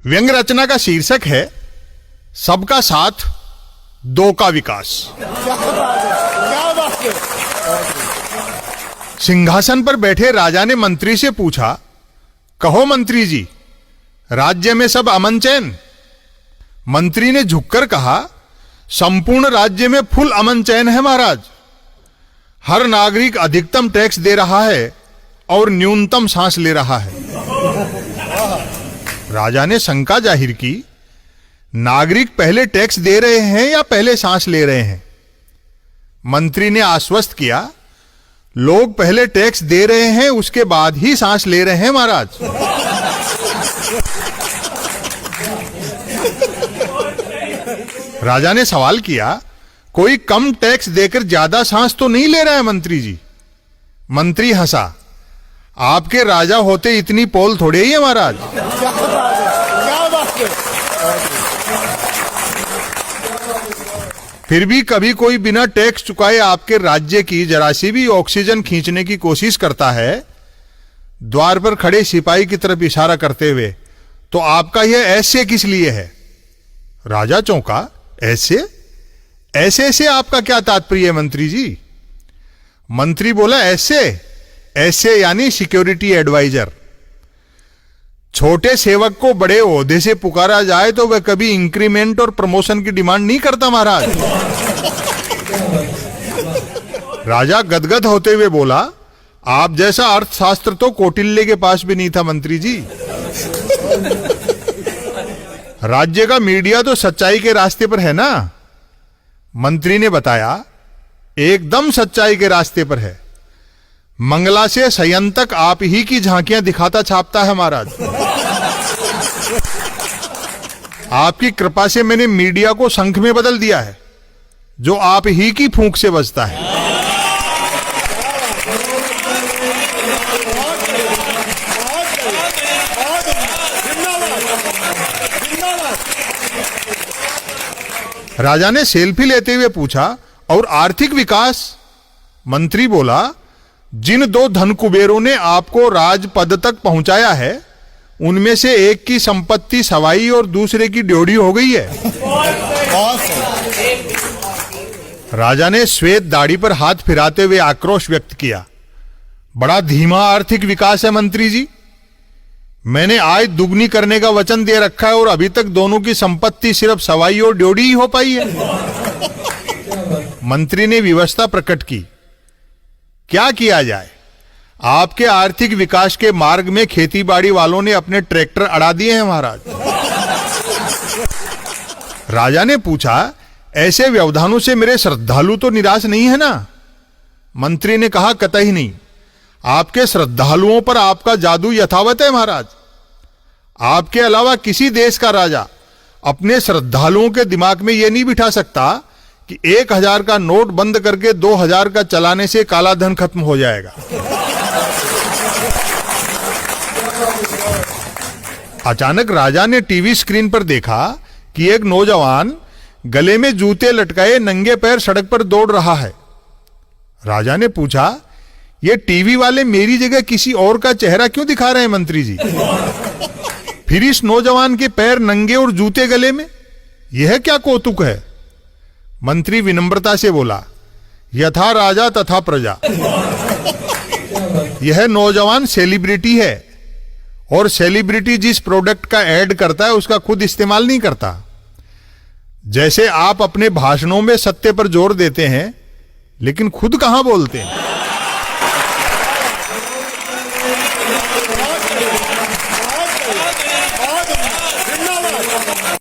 व्यंग्य रचना का शीर्षक है सबका साथ, दो का विकास। क्या बात है। सिंहासन पर बैठे राजा ने मंत्री से पूछा, कहो मंत्री जी, राज्य में सब अमन चैन? मंत्री ने झुककर कहा, संपूर्ण राज्य में फुल अमन चैन है महाराज। हर नागरिक अधिकतम टैक्स दे रहा है और न्यूनतम सांस ले रहा है। राजा ने शंका जाहिर की, नागरिक पहले टैक्स दे रहे हैं या पहले सांस ले रहे हैं? मंत्री ने आश्वस्त किया, लोग पहले टैक्स दे रहे हैं, उसके बाद ही सांस ले रहे हैं महाराज। राजा ने सवाल किया, कोई कम टैक्स देकर ज्यादा सांस तो नहीं ले रहा है मंत्री जी? मंत्री हंसा, आपके राजा होते इतनी पोल थोड़े ही है महाराज। क्या बात है। फिर भी कभी कोई बिना टैक्स चुकाए आपके राज्य की जरा सी भी ऑक्सीजन खींचने की कोशिश करता है, द्वार पर खड़े सिपाही की तरफ इशारा करते हुए, तो आपका यह ऐसे किस लिए है? राजा चौंका, ऐसे ऐसे से आपका क्या तात्पर्य है मंत्री जी? मंत्री बोला, ऐसे ऐसे यानी सिक्योरिटी एडवाइजर। छोटे सेवक को बड़े ओहदे से पुकारा जाए तो वह कभी इंक्रीमेंट और प्रमोशन की डिमांड नहीं करता महाराज। राजा गदगद होते हुए बोला, आप जैसा अर्थशास्त्र तो कौटिल्य के पास भी नहीं था मंत्री जी। राज्य का मीडिया तो सच्चाई के रास्ते पर है ना? मंत्री ने बताया, एकदम सच्चाई के रास्ते पर है। मंगला से सयन तक आप ही की झांकियां दिखाता छापता है महाराज। आपकी कृपा से मैंने मीडिया को शंख में बदल दिया है, जो आप ही की फूंक से बजता है। राजा ने सेल्फी लेते हुए पूछा, और आर्थिक विकास? मंत्री बोला, जिन दो धन कुबेरों ने आपको राजपद तक पहुंचाया है, उनमें से एक की संपत्ति सवाई और दूसरे की ड्योढ़ी हो गई है। राजा ने श्वेत दाढ़ी पर हाथ फिराते हुए आक्रोश व्यक्त किया, बड़ा धीमा आर्थिक विकास है मंत्री जी। मैंने आय दुगनी करने का वचन दे रखा है और अभी तक दोनों की संपत्ति सिर्फ सवाई और ड्योढ़ी ही हो पाई है। मंत्री ने विवशता प्रकट की, क्या किया जाए? आपके आर्थिक विकास के मार्ग में खेतीबाड़ी वालों ने अपने ट्रैक्टर अड़ा दिए हैं महाराज। राजा ने पूछा, ऐसे व्यवधानों से मेरे श्रद्धालु तो निराश नहीं है ना? मंत्री ने कहा, कतई नहीं। आपके श्रद्धालुओं पर आपका जादू यथावत है महाराज। आपके अलावा किसी देश का राजा अपने श्रद्धालुओं के दिमाग में यह नहीं बिठा सकता कि 1000 का नोट बंद करके 2000 का चलाने से काला धन खत्म हो जाएगा। अचानक राजा ने टीवी स्क्रीन पर देखा कि एक नौजवान गले में जूते लटकाए नंगे पैर सड़क पर दौड़ रहा है। राजा ने पूछा, ये टीवी वाले मेरी जगह किसी और का चेहरा क्यों दिखा रहे हैं मंत्री जी? फिर इस नौजवान के पैर नंगे और जूते गले में, यह क्या कौतुक है? मंत्री विनम्रता से बोला, यथा राजा तथा प्रजा। यह नौजवान सेलिब्रिटी है और सेलिब्रिटी जिस प्रोडक्ट का ऐड करता है उसका खुद इस्तेमाल नहीं करता। जैसे आप अपने भाषणों में सत्य पर जोर देते हैं लेकिन खुद कहां बोलते हैं।